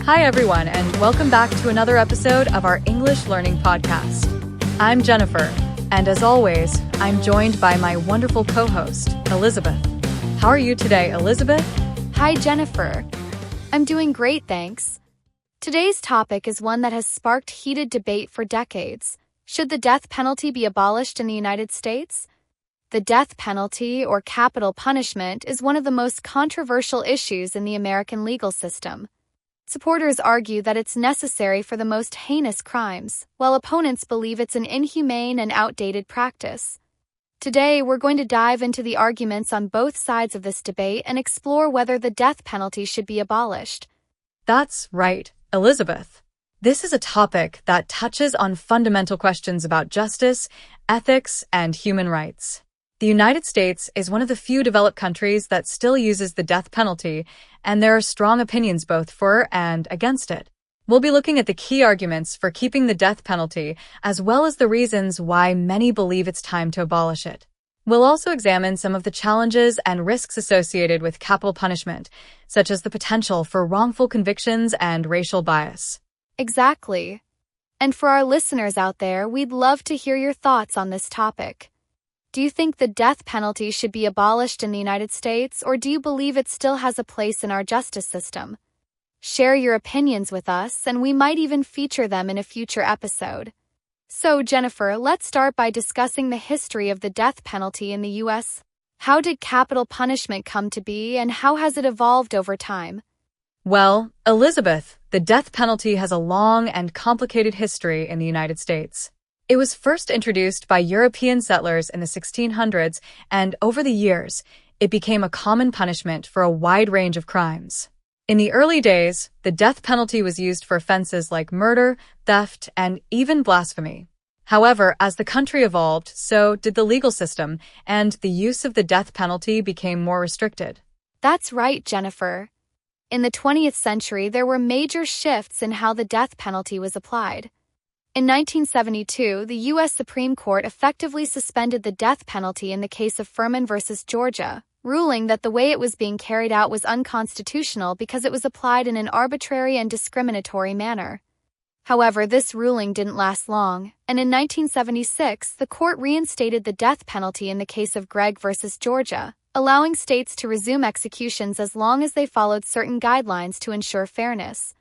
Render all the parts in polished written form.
Hi, everyone, and welcome back to another episode of our English Learning podcast. I'm Jennifer, and as always, I'm joined by my wonderful co-host, Elizabeth. How are you today, Elizabeth? Hi, Jennifer. I'm doing great, thanks. Today's topic is one that has sparked heated debate for decades. Should the death penalty be abolished in the United States? The death penalty, or capital punishment, is one of the most controversial issues in the American legal system. Supporters argue that it's necessary for the most heinous crimes, while opponents believe it's an inhumane and outdated practice. Today, we're going to dive into the arguments on both sides of this debate and explore whether the death penalty should be abolished. That's right, Elizabeth. This is a topic that touches on fundamental questions about justice, ethics, and human rights. The United States is one of the few developed countries that still uses the death penalty, and there are strong opinions both for and against it. We'll be looking at the key arguments for keeping the death penalty, as well as the reasons why many believe it's time to abolish it. We'll also examine some of the challenges and risks associated with capital punishment, such as the potential for wrongful convictions and racial bias. Exactly. And for our listeners out there, we'd love to hear your thoughts on this topic. Do you think the death penalty should be abolished in the United States, or do you believe it still has a place in our justice system? Share your opinions with us, and we might even feature them in a future episode. So, Jennifer, let's start by discussing the history of the death penalty in the U.S. How did capital punishment come to be, and how has it evolved over time? Well, Elizabeth, the death penalty has a long and complicated history in the United States. It was first introduced by European settlers in the 1600s, and over the years, it became a common punishment for a wide range of crimes. In the early days, the death penalty was used for offenses like murder, theft, and even blasphemy. However, as the country evolved, so did the legal system, and the use of the death penalty became more restricted. That's right, Jennifer. In the 20th century, there were major shifts in how the death penalty was applied. In 1972, the U.S. Supreme Court effectively suspended the death penalty in the case of Furman v. Georgia, ruling that the way it was being carried out was unconstitutional because it was applied in an arbitrary and discriminatory manner. However, this ruling didn't last long, and in 1976, the court reinstated the death penalty in the case of Gregg v. Georgia, allowing states to resume executions as long as they followed certain guidelines to ensure fairness.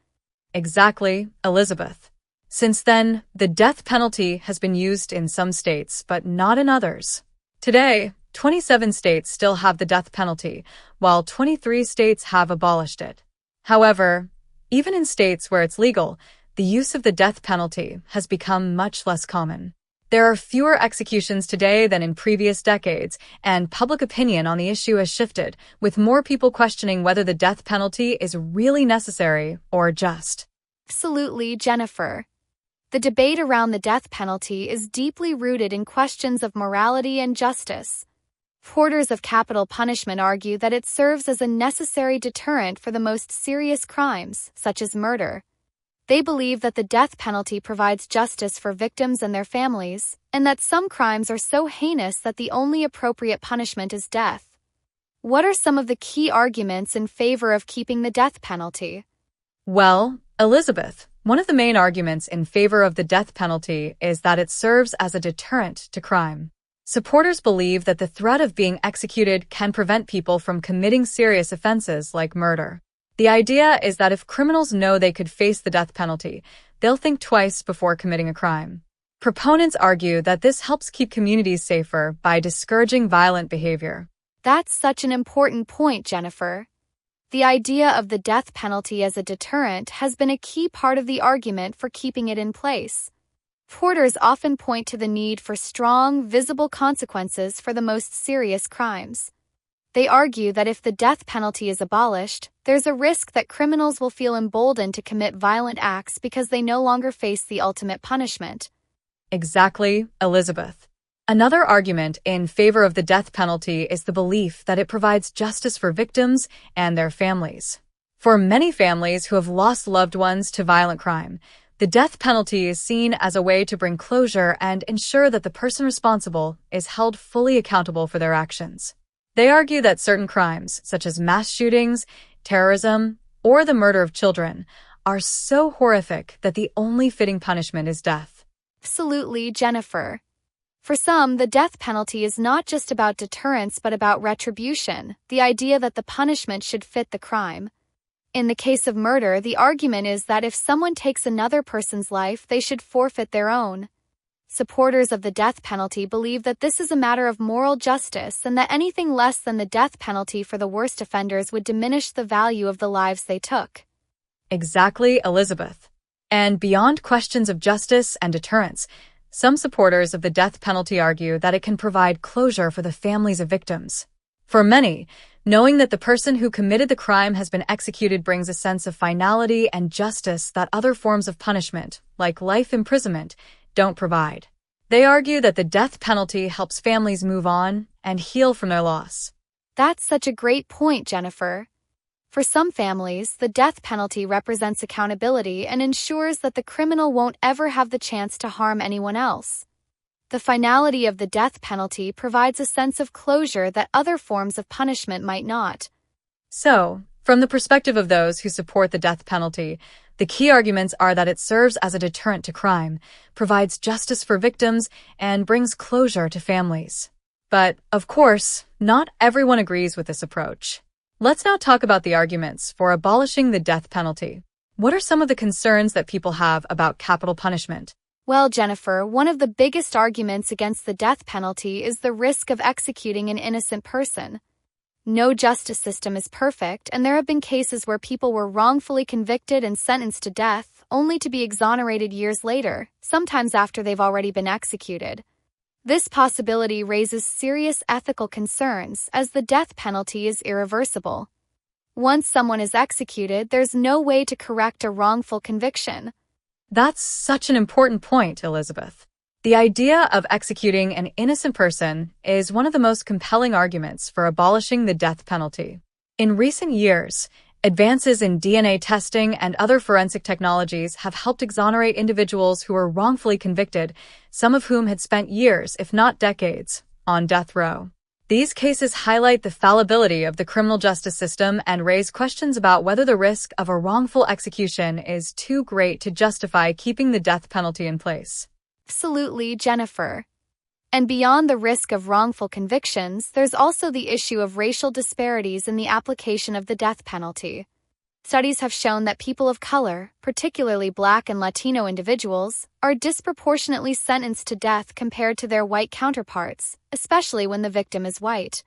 Exactly, Elizabeth. Since then, the death penalty has been used in some states, but not in others. Today, 27 states still have the death penalty, while 23 states have abolished it. However, even in states where it's legal, the use of the death penalty has become much less common. There are fewer executions today than in previous decades, and public opinion on the issue has shifted, with more people questioning whether the death penalty is really necessary or just. Absolutely, Jennifer. The debate around the death penalty is deeply rooted in questions of morality and justice. Supporters of capital punishment argue that it serves as a necessary deterrent for the most serious crimes, such as murder. They believe that the death penalty provides justice for victims and their families, and that some crimes are so heinous that the only appropriate punishment is death. What are some of the key arguments in favor of keeping the death penalty? Well, Elizabeth, one of the main arguments in favor of the death penalty is that it serves as a deterrent to crime. Supporters believe that the threat of being executed can prevent people from committing serious offenses like murder. The idea is that if criminals know they could face the death penalty, they'll think twice before committing a crime. Proponents argue that this helps keep communities safer by discouraging violent behavior. That's such an important point, Jennifer. The idea of the death penalty as a deterrent has been a key part of the argument for keeping it in place. Supporters often point to the need for strong, visible consequences for the most serious crimes. They argue that if the death penalty is abolished, there's a risk that criminals will feel emboldened to commit violent acts because they no longer face the ultimate punishment. Exactly, Elizabeth. Another argument in favor of the death penalty is the belief that it provides justice for victims and their families. For many families who have lost loved ones to violent crime, the death penalty is seen as a way to bring closure and ensure that the person responsible is held fully accountable for their actions. They argue that certain crimes, such as mass shootings, terrorism, or the murder of children, are so horrific that the only fitting punishment is death. Absolutely, Jennifer. For some, the death penalty is not just about deterrence but about retribution, the idea that the punishment should fit the crime. In the case of murder, the argument is that if someone takes another person's life, they should forfeit their own. Supporters of the death penalty believe that this is a matter of moral justice and that anything less than the death penalty for the worst offenders would diminish the value of the lives they took. Exactly, Elizabeth. And beyond questions of justice and deterrence, some supporters of the death penalty argue that it can provide closure for the families of victims. For many, knowing that the person who committed the crime has been executed brings a sense of finality and justice that other forms of punishment, like life imprisonment, don't provide. They argue that the death penalty helps families move on and heal from their loss. That's such a great point, Jennifer. For some families, the death penalty represents accountability and ensures that the criminal won't ever have the chance to harm anyone else. The finality of the death penalty provides a sense of closure that other forms of punishment might not. So, from the perspective of those who support the death penalty, the key arguments are that it serves as a deterrent to crime, provides justice for victims, and brings closure to families. But, of course, not everyone agrees with this approach. Let's now talk about the arguments for abolishing the death penalty. What are some of the concerns that people have about capital punishment? Well, Jennifer, one of the biggest arguments against the death penalty is the risk of executing an innocent person. No justice system is perfect, and there have been cases where people were wrongfully convicted and sentenced to death, only to be exonerated years later, sometimes after they've already been executed. This possibility raises serious ethical concerns, as the death penalty is irreversible. Once someone is executed, there's no way to correct a wrongful conviction. That's such an important point, Elizabeth. The idea of executing an innocent person is one of the most compelling arguments for abolishing the death penalty. In recent years, advances in DNA testing and other forensic technologies have helped exonerate individuals who were wrongfully convicted, some of whom had spent years, if not decades, on death row. These cases highlight the fallibility of the criminal justice system and raise questions about whether the risk of a wrongful execution is too great to justify keeping the death penalty in place. Absolutely, Jennifer. And beyond the risk of wrongful convictions, there's also the issue of racial disparities in the application of the death penalty. Studies have shown that people of color, particularly Black and Latino individuals, are disproportionately sentenced to death compared to their white counterparts, especially when the victim is white.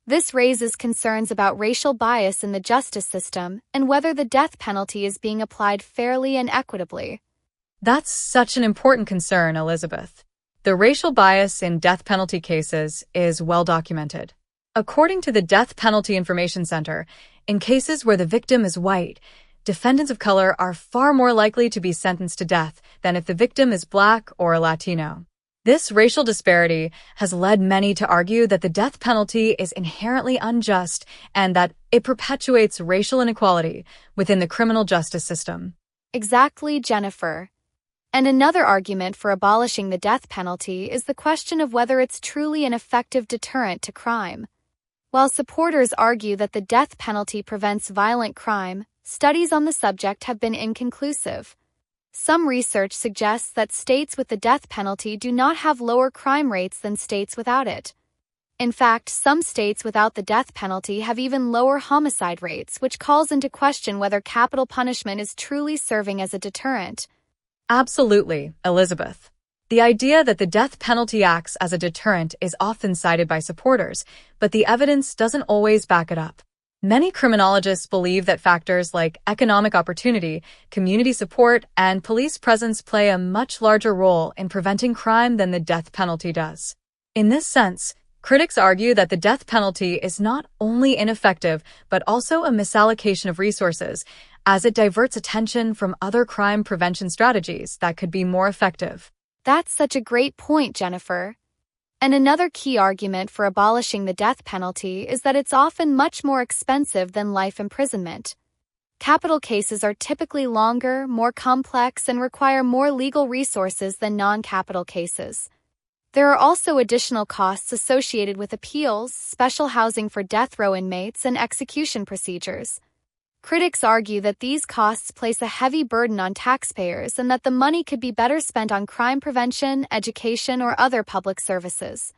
This raises concerns about racial bias in the justice system and whether the death penalty is being applied fairly and equitably. That's such an important concern, Elizabeth. The racial bias in death penalty cases is well documented. According to the Death Penalty Information Center, in cases where the victim is white, defendants of color are far more likely to be sentenced to death than if the victim is Black or Latino. This racial disparity has led many to argue that the death penalty is inherently unjust and that it perpetuates racial inequality within the criminal justice system. Exactly, Jennifer. And another argument for abolishing the death penalty is the question of whether it's truly an effective deterrent to crime. While supporters argue that the death penalty prevents violent crime, studies on the subject have been inconclusive. Some research suggests that states with the death penalty do not have lower crime rates than states without it. In fact, some states without the death penalty have even lower homicide rates, which calls into question whether capital punishment is truly serving as a deterrent. Absolutely, Elizabeth. The idea that the death penalty acts as a deterrent is often cited by supporters, but the evidence doesn't always back it up. Many criminologists believe that factors like economic opportunity, community support, and police presence play a much larger role in preventing crime than the death penalty does. In this sense, critics argue that the death penalty is not only ineffective, but also a misallocation of resources, as it diverts attention from other crime prevention strategies that could be more effective. That's such a great point, Jennifer. And another key argument for abolishing the death penalty is that it's often much more expensive than life imprisonment. Capital cases are typically longer, more complex, and require more legal resources than non-capital cases. There are also additional costs associated with appeals, special housing for death row inmates, and execution procedures. Critics argue that these costs place a heavy burden on taxpayers and that the money could be better spent on crime prevention, education, or other public services.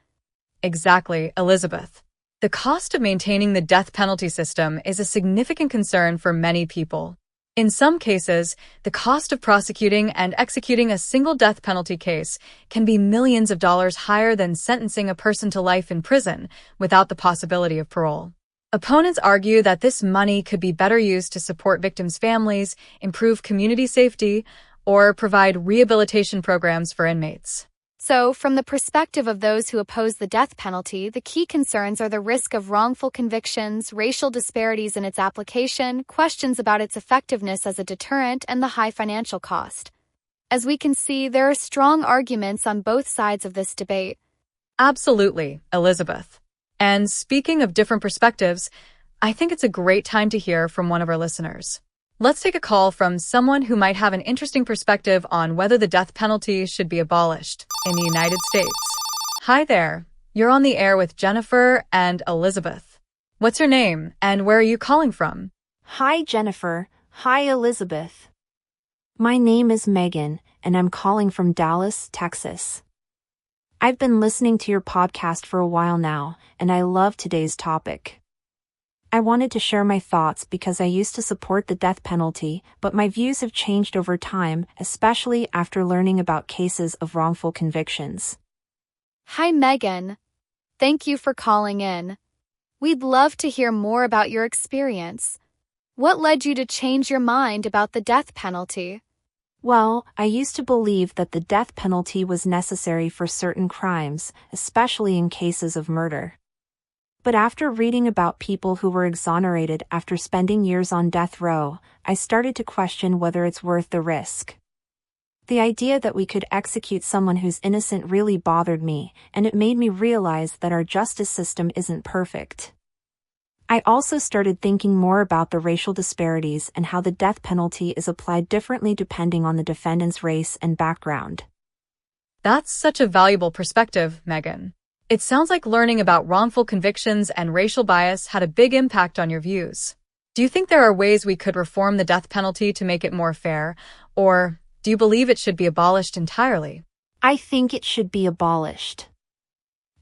Exactly, Elizabeth. The cost of maintaining the death penalty system is a significant concern for many people. In some cases, the cost of prosecuting and executing a single death penalty case can be millions of dollars higher than sentencing a person to life in prison without the possibility of parole. Opponents argue that this money could be better used to support victims' families, improve community safety, or provide rehabilitation programs for inmates. So, from the perspective of those who oppose the death penalty, the key concerns are the risk of wrongful convictions, racial disparities in its application, questions about its effectiveness as a deterrent, and the high financial cost. As we can see, there are strong arguments on both sides of this debate. Absolutely, Elizabeth. And speaking of different perspectives, I think it's a great time to hear from one of our listeners. Let's take a call from someone who might have an interesting perspective on whether the death penalty should be abolished in the United States. Hi there. You're on the air with Jennifer and Elizabeth. What's your name and where are you calling from? Hi, Jennifer. Hi, Elizabeth. My name is Megan, and I'm calling from Dallas, Texas. I've been listening to your podcast for a while now, and I love today's topic. I wanted to share my thoughts because I used to support the death penalty, but my views have changed over time, especially after learning about cases of wrongful convictions. Hi, Megan. Thank you for calling in. We'd love to hear more about your experience. What led you to change your mind about the death penalty? Well, I used to believe that the death penalty was necessary for certain crimes, especially in cases of murder. But after reading about people who were exonerated after spending years on death row, I started to question whether it's worth the risk. The idea that we could execute someone who's innocent really bothered me, and it made me realize that our justice system isn't perfect. I also started thinking more about the racial disparities and how the death penalty is applied differently depending on the defendant's race and background. That's such a valuable perspective, Megan. It sounds like learning about wrongful convictions and racial bias had a big impact on your views. Do you think there are ways we could reform the death penalty to make it more fair, or do you believe it should be abolished entirely? I think it should be abolished.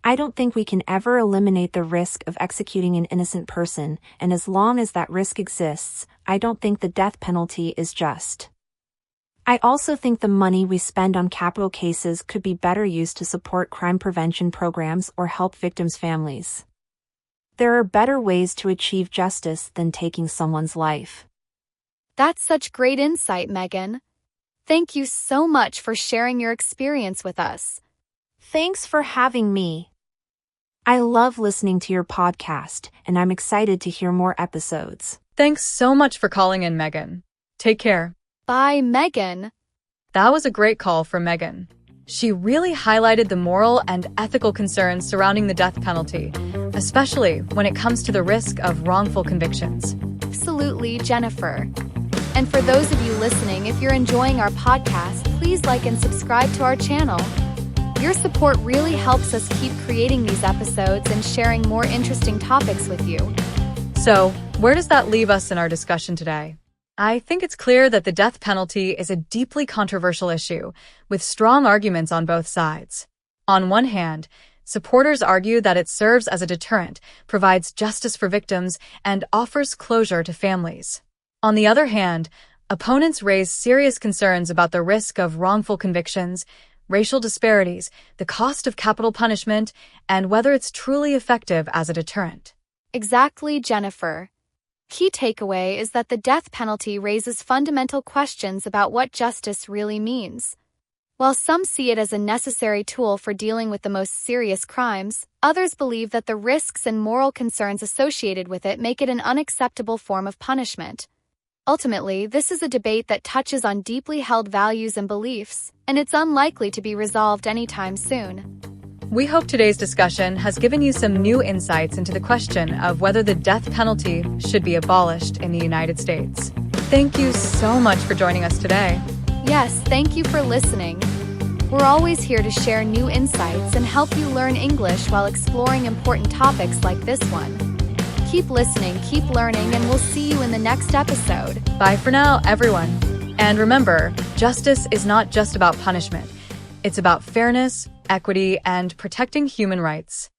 I don't think we can ever eliminate the risk of executing an innocent person, and as long as that risk exists, I don't think the death penalty is just. I also think the money we spend on capital cases could be better used to support crime prevention programs or help victims' families. There are better ways to achieve justice than taking someone's life. That's such great insight, Megan. Thank you so much for sharing your experience with us. Thanks for having me. I love listening to your podcast, and I'm excited to hear more episodes. Thanks so much for calling in, Megan. Take care. Bye, Megan. That was a great call from Megan. She really highlighted the moral and ethical concerns surrounding the death penalty, especially when it comes to the risk of wrongful convictions. Absolutely, Jennifer. And for those of you listening, if you're enjoying our podcast, please like and subscribe to our channel. Your support really helps us keep creating these episodes and sharing more interesting topics with you. So, where does that leave us in our discussion today? I think it's clear that the death penalty is a deeply controversial issue, with strong arguments on both sides. On one hand, supporters argue that it serves as a deterrent, provides justice for victims, and offers closure to families. On the other hand, opponents raise serious concerns about the risk of wrongful convictions, racial disparities, the cost of capital punishment, and whether it's truly effective as a deterrent. Exactly, Jennifer. Key takeaway is that the death penalty raises fundamental questions about what justice really means. While some see it as a necessary tool for dealing with the most serious crimes, others believe that the risks and moral concerns associated with it make it an unacceptable form of punishment. Ultimately, this is a debate that touches on deeply held values and beliefs, and it's unlikely to be resolved anytime soon. We hope today's discussion has given you some new insights into the question of whether the death penalty should be abolished in the United States. Thank you so much for joining us today. Yes, thank you for listening. We're always here to share new insights and help you learn English while exploring important topics like this one. Keep listening, keep learning, and we'll see you in the next episode. Bye for now, everyone. And remember, justice is not just about punishment. It's about fairness, equity, and protecting human rights.